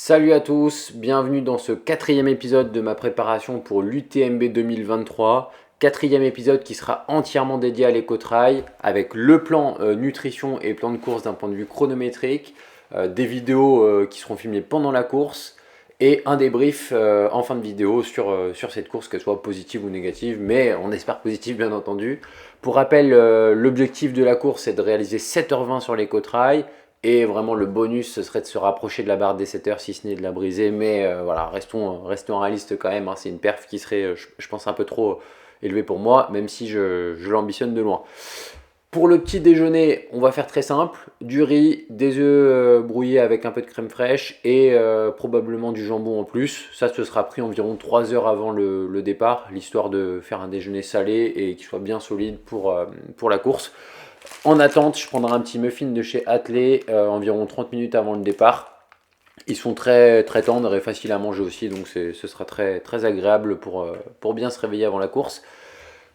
Salut à tous, bienvenue dans ce quatrième épisode de ma préparation pour l'UTMB 2023. Quatrième épisode qui sera entièrement dédié à l'éco-trail avec le plan nutrition et plan de course d'un point de vue chronométrique, des vidéos qui seront filmées pendant la course et un débrief en fin de vidéo sur cette course, qu'elle soit positive ou négative, mais on espère positive bien entendu. Pour rappel, l'objectif de la course est de réaliser 7h20 sur l'éco-trail. Et vraiment, le bonus, ce serait de se rapprocher de la barre des 7 heures, si ce n'est de la briser. Mais voilà, restons réalistes quand même, hein. C'est une perf qui serait, je pense, un peu trop élevée pour moi, même si je l'ambitionne de loin. Pour le petit déjeuner, on va faire très simple. Du riz, des œufs brouillés avec un peu de crème fraîche et probablement du jambon en plus. Ça, ce sera pris environ 3 heures avant le départ, l'histoire de faire un déjeuner salé et qui soit bien solide pour la course. En attente, je prendrai un petit muffin de chez Athlé environ 30 minutes avant le départ. Ils sont très, très tendres et faciles à manger aussi, donc ce sera très, très agréable pour bien se réveiller avant la course.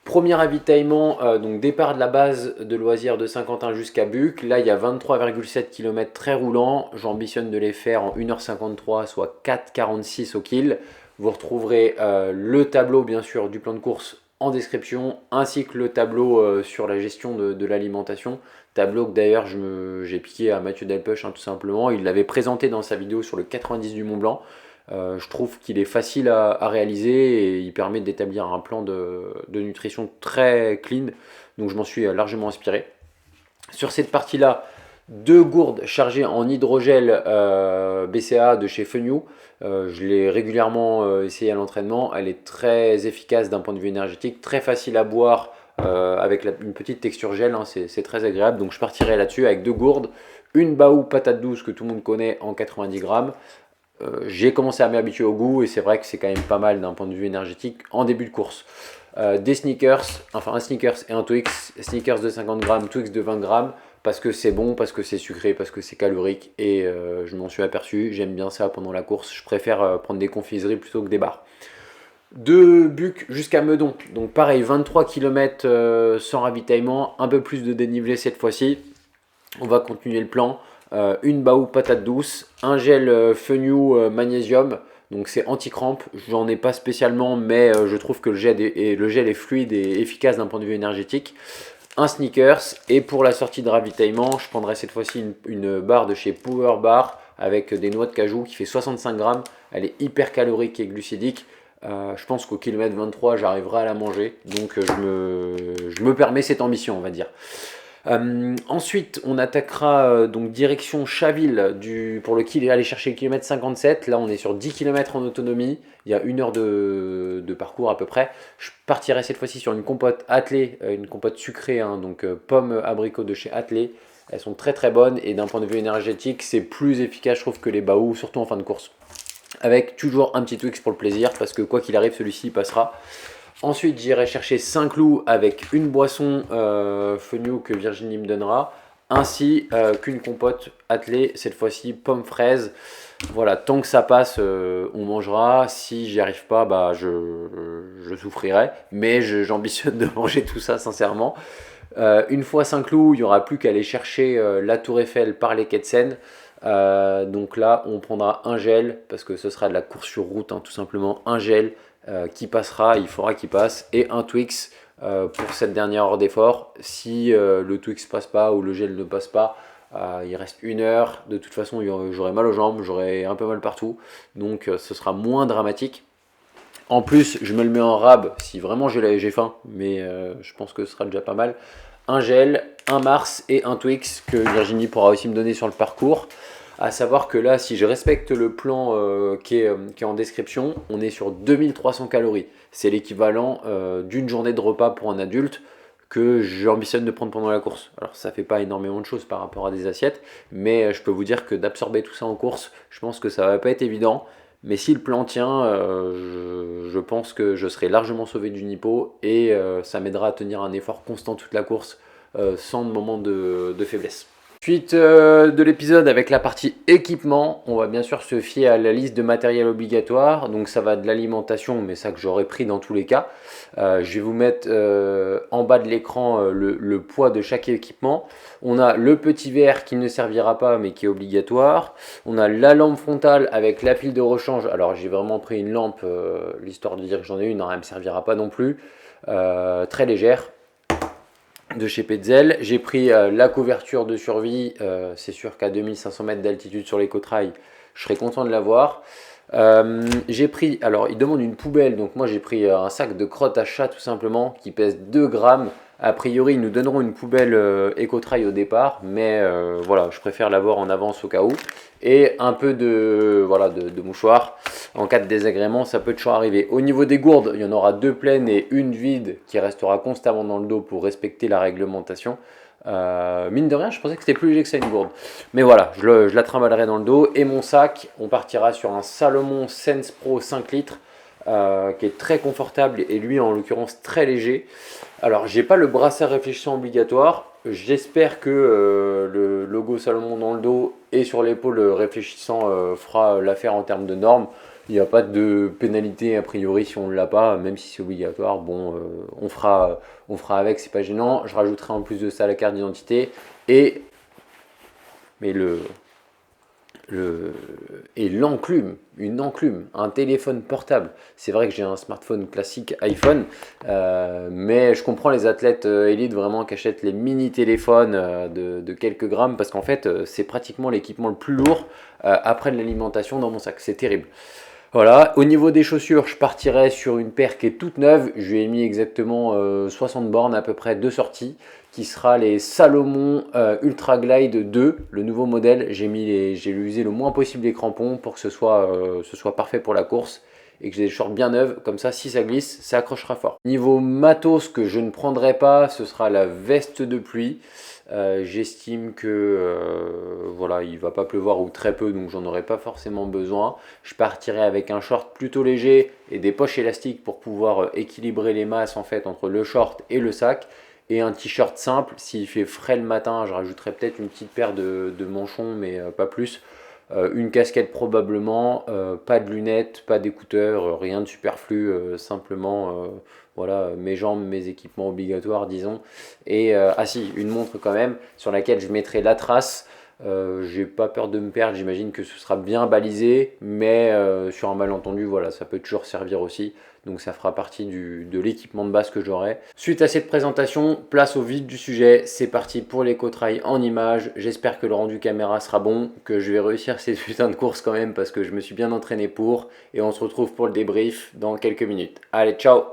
Premier ravitaillement, donc départ de la base de loisirs de Saint-Quentin jusqu'à Buc. Là, il y a 23,7 km très roulants. J'ambitionne de les faire en 1h53, soit 4,46 au kill. Vous retrouverez le tableau, bien sûr, du plan de course en description, ainsi que le tableau sur la gestion de l'alimentation. Tableau que d'ailleurs j'ai piqué à Mathieu Delpech, hein, tout simplement. Il l'avait présenté dans sa vidéo sur le 90 du Mont Blanc. Je trouve qu'il est facile à réaliser et il permet d'établir un plan de nutrition très clean. Donc je m'en suis largement inspiré. Sur cette partie-là, 2 gourdes chargées en hydrogel BCA de chez Fenyu. Je l'ai régulièrement essayé à l'entraînement. Elle est très efficace d'un point de vue énergétique, très facile à boire avec une petite texture gel, hein, c'est très agréable. Donc je partirai là-dessus avec 2 gourdes, une Baou patate douce que tout le monde connaît en 90 grammes. J'ai commencé à m'habituer au goût et c'est vrai que c'est quand même pas mal d'un point de vue énergétique en début de course. Des sneakers, enfin un sneakers et un Twix, sneakers de 50 grammes, Twix de 20 grammes, parce que c'est bon, parce que c'est sucré, parce que c'est calorique et je m'en suis aperçu, j'aime bien ça pendant la course, je préfère prendre des confiseries plutôt que des bars. De Buc jusqu'à Meudon, donc pareil 23 km sans ravitaillement, un peu plus de dénivelé cette fois-ci. On va continuer le plan. Une Baou patate douce, un gel Fenyu magnésium, donc c'est anti-crampe. J'en ai pas spécialement, mais je trouve que le gel est fluide et efficace d'un point de vue énergétique. Un sneakers, et pour la sortie de ravitaillement, je prendrai cette fois-ci une barre de chez Power Bar avec des noix de cajou qui fait 65 grammes. Elle est hyper calorique et glucidique. Je pense qu'au kilomètre 23, j'arriverai à la manger. Donc je me permets cette ambition, on va dire. Ensuite, on attaquera donc direction Chaville pour le aller chercher le kilomètre 57. Là, on est sur 10 km en autonomie. Il y a 1 heure de parcours à peu près. Je partirai cette fois-ci sur une compote Athlé, une compote sucrée, hein, donc pommes abricots de chez Athlé. Elles sont très très bonnes et d'un point de vue énergétique, c'est plus efficace, je trouve, que les Baou, surtout en fin de course. Avec toujours un petit Twix pour le plaisir, parce que quoi qu'il arrive, celui-ci passera. Ensuite, j'irai chercher Saint-Cloud avec une boisson Fenyu que Virginie me donnera, ainsi qu'une compote Athlée, cette fois-ci pomme fraise. Voilà, tant que ça passe, on mangera. Si j'y arrive pas, bah, je souffrirai. Mais j'ambitionne de manger tout ça, sincèrement. Une fois Saint-Cloud, il n'y aura plus qu'à aller chercher la Tour Eiffel par les quais de Seine. Donc là, on prendra un gel, parce que ce sera de la course sur route, hein, tout simplement. Un gel qui passera, il faudra qu'il passe, et un Twix pour cette dernière heure d'effort. Si le Twix passe pas ou le gel ne passe pas, il reste 1 heure. De toute façon, j'aurai mal aux jambes, j'aurai un peu mal partout. Donc ce sera moins dramatique. En plus, je me le mets en rab si vraiment j'ai faim, mais je pense que ce sera déjà pas mal. Un gel, un Mars et un Twix que Virginie pourra aussi me donner sur le parcours. À savoir que là, si je respecte le plan qui est en description, on est sur 2300 calories. C'est l'équivalent d'une journée de repas pour un adulte que j'ambitionne de prendre pendant la course. Alors ça fait pas énormément de choses par rapport à des assiettes, mais je peux vous dire que d'absorber tout ça en course, je pense que ça va pas être évident. Mais si le plan tient, je pense que je serai largement sauvé du nippo et ça m'aidera à tenir un effort constant toute la course sans moment de faiblesse. Suite de l'épisode avec la partie équipement, on va bien sûr se fier à la liste de matériel obligatoire. Donc ça va de l'alimentation, mais ça que j'aurais pris dans tous les cas. Je vais vous mettre en bas de l'écran le poids de chaque équipement. On a le petit verre qui ne servira pas mais qui est obligatoire. On a la lampe frontale avec la pile de rechange. Alors j'ai vraiment pris une lampe, l'histoire de dire que j'en ai une, hein, elle ne me servira pas non plus. Très légère, de chez Petzl. J'ai pris la couverture de survie, c'est sûr qu'à 2500 mètres d'altitude sur l'écotrail, je serais content de l'avoir. J'ai pris, alors il demande une poubelle, donc moi j'ai pris un sac de crotte à chat tout simplement qui pèse 2 grammes. A priori ils nous donneront une poubelle écotrail au départ, mais voilà, je préfère l'avoir en avance au cas où. Et un peu de, voilà, de mouchoir. En cas de désagrément, ça peut toujours arriver. Au niveau des gourdes, il y en aura 2 pleines et une vide qui restera constamment dans le dos pour respecter la réglementation. Mine de rien, je pensais que c'était plus léger que ça une gourde. Mais voilà, je la trimballerai dans le dos. Et mon sac, on partira sur un Salomon Sense Pro 5 litres qui est très confortable et lui en l'occurrence très léger. Alors, j'ai pas le brassard réfléchissant obligatoire. J'espère que le logo Salomon dans le dos et sur l'épaule réfléchissant fera l'affaire en termes de normes. Il n'y a pas de pénalité a priori si on ne l'a pas, même si c'est obligatoire. Bon, on fera avec, c'est pas gênant. Je rajouterai en plus de ça la carte d'identité et mais l'enclume, une enclume, un téléphone portable. C'est vrai que j'ai un smartphone classique iPhone, mais je comprends les athlètes élites vraiment qui achètent les mini téléphones de quelques grammes parce qu'en fait c'est pratiquement l'équipement le plus lourd après de l'alimentation dans mon sac. C'est terrible. Voilà, au niveau des chaussures, je partirai sur une paire qui est toute neuve. Je lui ai mis exactement 60 bornes à peu près de sortie, qui sera les Salomon Ultra Glide 2, le nouveau modèle. J'ai usé le moins possible les crampons pour que ce soit parfait pour la course et que j'ai des shorts bien neuves. Comme ça, si ça glisse, ça accrochera fort. Niveau matos que je ne prendrai pas, ce sera la veste de pluie. J'estime que voilà, il va pas pleuvoir ou très peu, donc j'en aurai pas forcément besoin. Je partirai avec un short plutôt léger et des poches élastiques pour pouvoir équilibrer les masses en fait entre le short et le sac. Et un t-shirt simple, s'il fait frais le matin, je rajouterai peut-être une petite paire de manchons, mais pas plus. Une casquette probablement, pas de lunettes, pas d'écouteurs, rien de superflu, simplement voilà, mes jambes, mes équipements obligatoires disons. Et ah si, une montre quand même sur laquelle je mettrai la trace. J'ai pas peur de me perdre, j'imagine que ce sera bien balisé, mais sur un malentendu, voilà, ça peut toujours servir aussi. Donc ça fera partie de l'équipement de base que j'aurai. Suite à cette présentation, place au vif du sujet. C'est parti pour l'écotrail en images. J'espère que le rendu caméra sera bon, que je vais réussir ces putains de courses quand même parce que je me suis bien entraîné pour. Et on se retrouve pour le débrief dans quelques minutes. Allez, ciao!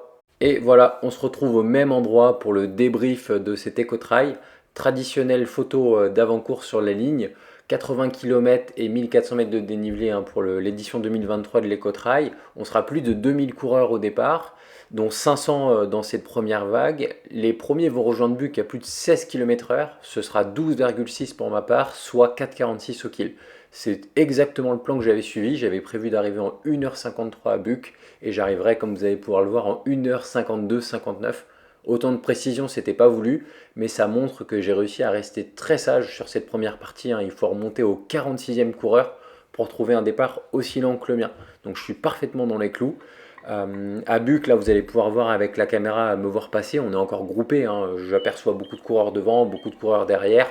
Et voilà, on se retrouve au même endroit pour le débrief de cet écotrail. Traditionnelle photo d'avant-course sur la ligne. 80 km et 1400 mètres de dénivelé hein, pour l'édition 2023 de l'Ecotrail. On sera plus de 2000 coureurs au départ, dont 500 dans cette première vague. Les premiers vont rejoindre Buc à plus de 16 km/h. Ce sera 12,6 pour ma part, soit 4,46 au kill. C'est exactement le plan que j'avais suivi. J'avais prévu d'arriver en 1h53 à Buc et j'arriverai, comme vous allez pouvoir le voir, en 1h52-59. Autant de précision, c'était pas voulu, mais ça montre que j'ai réussi à rester très sage sur cette première partie. Hein. Il faut remonter au 46e coureur pour trouver un départ aussi lent que le mien. Donc je suis parfaitement dans les clous. À Buc, là, vous allez pouvoir voir avec la caméra me voir passer. On est encore groupé. Hein. J'aperçois beaucoup de coureurs devant, beaucoup de coureurs derrière.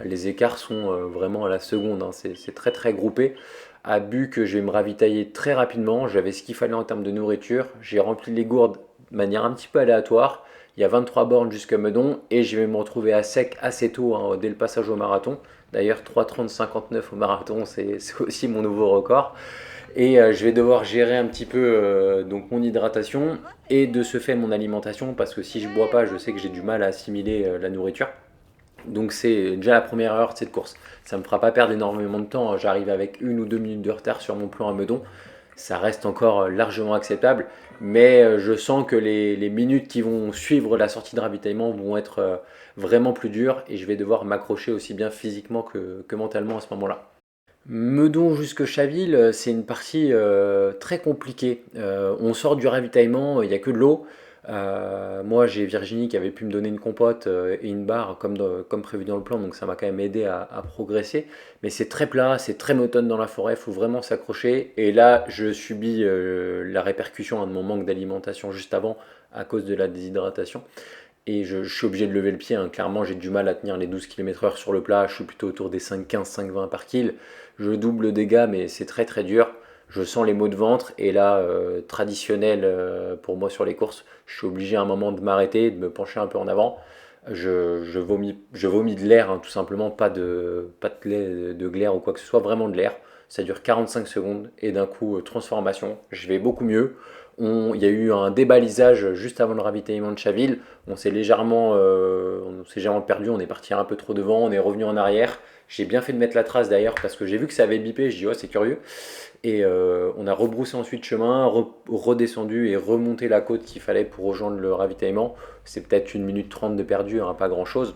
Les écarts sont vraiment à la seconde. Hein. C'est très très groupé. À Buc, je vais me ravitailler très rapidement. J'avais ce qu'il fallait en termes de nourriture. J'ai rempli les gourdes de manière un petit peu aléatoire. Il y a 23 bornes jusqu'à Meudon et je vais me retrouver à sec assez tôt hein, dès le passage au marathon. D'ailleurs 3:30-59 au marathon, c'est aussi mon nouveau record. Et je vais devoir gérer un petit peu donc mon hydratation et de ce fait mon alimentation parce que si je bois pas, je sais que j'ai du mal à assimiler la nourriture. Donc c'est déjà la première heure de cette course. Ça me fera pas perdre énormément de temps. J'arrive avec 1 ou 2 minutes de retard sur mon plan à Meudon. Ça reste encore largement acceptable. Mais je sens que les minutes qui vont suivre la sortie de ravitaillement vont être vraiment plus dures. Et je vais devoir m'accrocher aussi bien physiquement que mentalement à ce moment-là. Meudon jusque Chaville, c'est une partie très compliquée. On sort du ravitaillement, il n'y a que de l'eau. Moi, j'ai Virginie qui avait pu me donner une compote et une barre comme prévu dans le plan, donc ça m'a quand même aidé à progresser. Mais c'est très plat, c'est très monotone dans la forêt, il faut vraiment s'accrocher. Et là, je subis la répercussion de mon manque d'alimentation juste avant à cause de la déshydratation. Et je suis obligé de lever le pied, hein. Clairement, j'ai du mal à tenir les 12 km/h sur le plat. Je suis plutôt autour des 5,15, 5,20 par kill. Je double le dégât, mais c'est très très dur. Je sens les maux de ventre. Et là, traditionnel pour moi sur les courses, je suis obligé à un moment de m'arrêter, de me pencher un peu en avant. Je vomis de l'air, hein, tout simplement, pas de glaire ou quoi que ce soit, vraiment de l'air. Ça dure 45 secondes et d'un coup, transformation. Je vais beaucoup mieux. Il y a eu un débalisage juste avant le ravitaillement de Chaville. On s'est légèrement perdu, on est parti un peu trop devant, on est revenu en arrière. J'ai bien fait de mettre la trace d'ailleurs parce que j'ai vu que ça avait bipé, je dis ouais c'est curieux. Et on a rebroussé ensuite chemin, redescendu et remonté la côte qu'il fallait pour rejoindre le ravitaillement. C'est peut-être 1 minute 30 de perdu, hein, pas grand chose.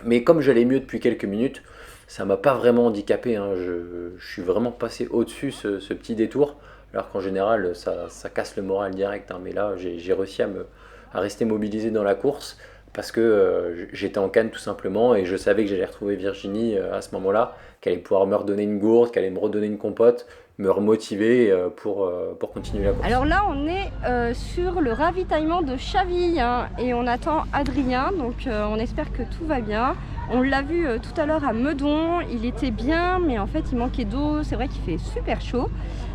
Mais comme j'allais mieux depuis quelques minutes, ça m'a pas vraiment handicapé, hein. Je suis vraiment passé au-dessus ce petit détour, alors qu'en général ça casse le moral direct, hein. Mais là j'ai réussi à rester mobilisé dans la course parce que j'étais en canne tout simplement et je savais que j'allais retrouver Virginie à ce moment-là, qu'elle allait pouvoir me redonner une gourde, qu'elle allait me redonner une compote, me remotiver pour continuer la course. Alors là, on est sur le ravitaillement de Chaville, hein, et on attend Adrien, donc on espère que tout va bien. On l'a vu tout à l'heure à Meudon, il était bien, mais en fait il manquait d'eau. C'est vrai qu'il fait super chaud,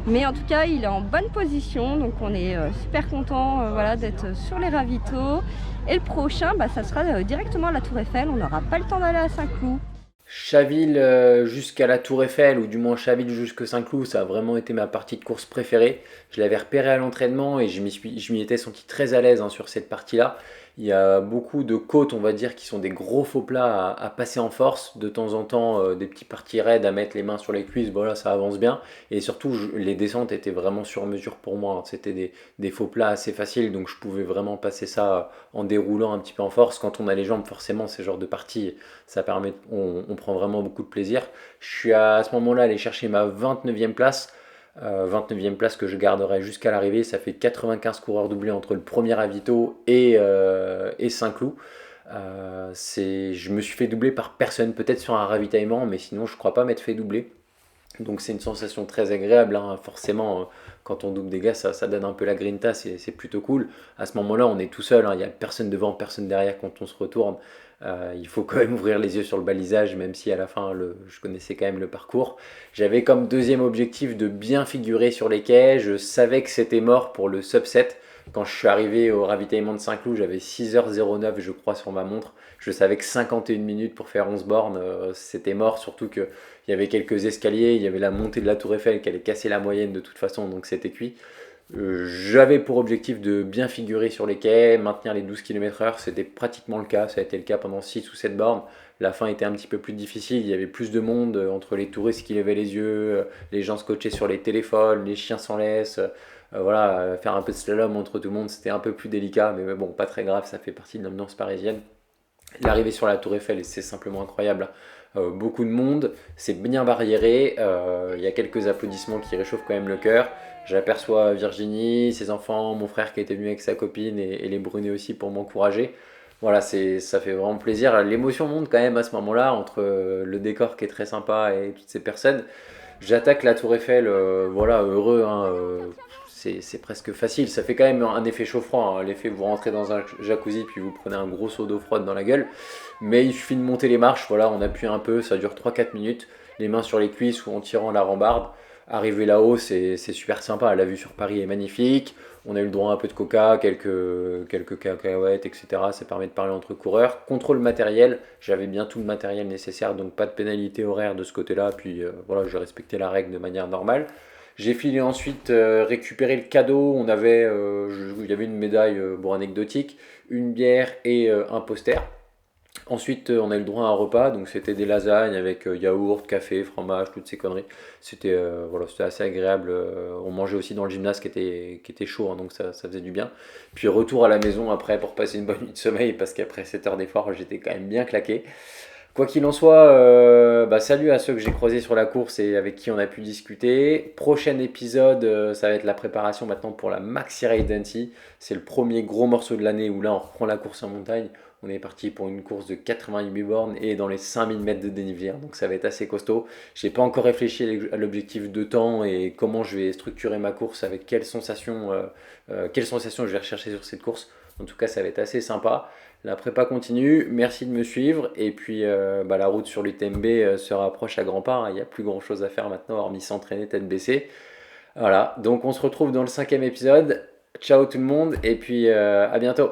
mais en tout cas il est en bonne position, donc on est super content voilà, d'être sur les ravitaux. Et le prochain, ça sera directement à la Tour Eiffel, on n'aura pas le temps d'aller à Saint-Cloud. Chaville jusqu'à la Tour Eiffel, ou du moins Chaville jusqu'à Saint-Cloud, ça a vraiment été ma partie de course préférée. Je l'avais repéré à l'entraînement et je m'y étais senti très à l'aise, hein, sur cette partie-là. Il y a beaucoup de côtes, on va dire, qui sont des gros faux plats à passer en force. De temps en temps, des petits parties raides à mettre les mains sur les cuisses, voilà, ça avance bien. Et surtout, les descentes étaient vraiment sur mesure pour moi, hein. C'était des faux plats assez faciles, donc je pouvais vraiment passer ça en déroulant un petit peu en force. Quand on a les jambes, forcément, ces genres de parties, ça permet, on prend vraiment beaucoup de plaisir. Je suis à ce moment-là allé chercher ma 29e place. 29e place que je garderai jusqu'à l'arrivée. Ça fait 95 coureurs doublés entre le premier ravito et Saint-Cloud. Je me suis fait doubler par personne, peut-être sur un ravitaillement, mais sinon je crois pas m'être fait doubler. Donc c'est une sensation très agréable, hein. Forcément, quand on double des gars, ça donne un peu la grinta, c'est plutôt cool. À ce moment-là, on est tout seul, hein. Il n'y a personne devant, personne derrière quand on se retourne. Il faut quand même ouvrir les yeux sur le balisage, même si à la fin, je connaissais quand même le parcours. J'avais comme deuxième objectif de bien figurer sur les quais. Je savais que c'était mort pour le subset. Quand je suis arrivé au ravitaillement de Saint-Cloud, j'avais 6h09, je crois, sur ma montre. Je savais que 51 minutes pour faire 11 bornes, c'était mort, surtout que il y avait quelques escaliers, il y avait la montée de la Tour Eiffel qui allait casser la moyenne de toute façon, donc c'était cuit. J'avais pour objectif de bien figurer sur les quais, maintenir les 12 km/h, c'était pratiquement le cas, ça a été le cas pendant 6 ou 7 bornes. La fin était un petit peu plus difficile, il y avait plus de monde entre les touristes qui levaient les yeux, les gens scotchés sur les téléphones, les chiens sans laisse. Voilà, faire un peu de slalom entre tout le monde, c'était un peu plus délicat, mais bon, pas très grave, ça fait partie de l'ambiance parisienne. L'arrivée sur la Tour Eiffel, c'est simplement incroyable. Beaucoup de monde, c'est bien barriéré, il y a quelques applaudissements qui réchauffent quand même le cœur. J'aperçois Virginie, ses enfants, mon frère qui était venu avec sa copine et les Brunets aussi pour m'encourager. Voilà, ça fait vraiment plaisir. L'émotion monte quand même à ce moment-là entre le décor qui est très sympa et toutes ces personnes. J'attaque la Tour Eiffel, voilà, heureux, hein, c'est presque facile. Ça fait quand même un effet chaud-froid, hein. L'effet, vous rentrez dans un jacuzzi puis vous prenez un gros seau d'eau froide dans la gueule. Mais il suffit de monter les marches, voilà, on appuie un peu, ça dure 3-4 minutes, les mains sur les cuisses ou en tirant la rambarde. Arriver là-haut, c'est super sympa. La vue sur Paris est magnifique. On a eu le droit à un peu de coca, quelques cacahuètes, etc. Ça permet de parler entre coureurs. Contrôle matériel, j'avais bien tout le matériel nécessaire, donc pas de pénalité horaire de ce côté-là. Puis voilà, j'ai respecté la règle de manière normale. J'ai filé ensuite récupérer le cadeau. Il y avait une médaille bon, anecdotique, une bière et un poster. Ensuite, on a eu le droit à un repas, donc c'était des lasagnes avec yaourt, café, fromage, toutes ces conneries. C'était assez agréable. On mangeait aussi dans le gymnase qui était chaud, hein, donc ça faisait du bien. Puis retour à la maison après pour passer une bonne nuit de sommeil, parce qu'après 7 heures d'effort, j'étais quand même bien claqué. Quoi qu'il en soit, salut à ceux que j'ai croisés sur la course et avec qui on a pu discuter. Prochain épisode, ça va être la préparation maintenant pour la Maxi Raid d'Annecy. C'est le premier gros morceau de l'année où là on reprend la course en montagne. On est parti pour une course de 88 bornes et dans les 5000 mètres de dénivelé, donc ça va être assez costaud. J'ai pas encore réfléchi à l'objectif de temps et comment je vais structurer ma course, avec quelles sensations je vais rechercher sur cette course. En tout cas, ça va être assez sympa. La prépa continue, merci de me suivre. Et puis la route sur l'UTMB se rapproche à grands pas, hein. Il n'y a plus grand chose à faire maintenant, hormis s'entraîner tête baissée. Voilà, donc on se retrouve dans le cinquième épisode. Ciao tout le monde, et puis à bientôt.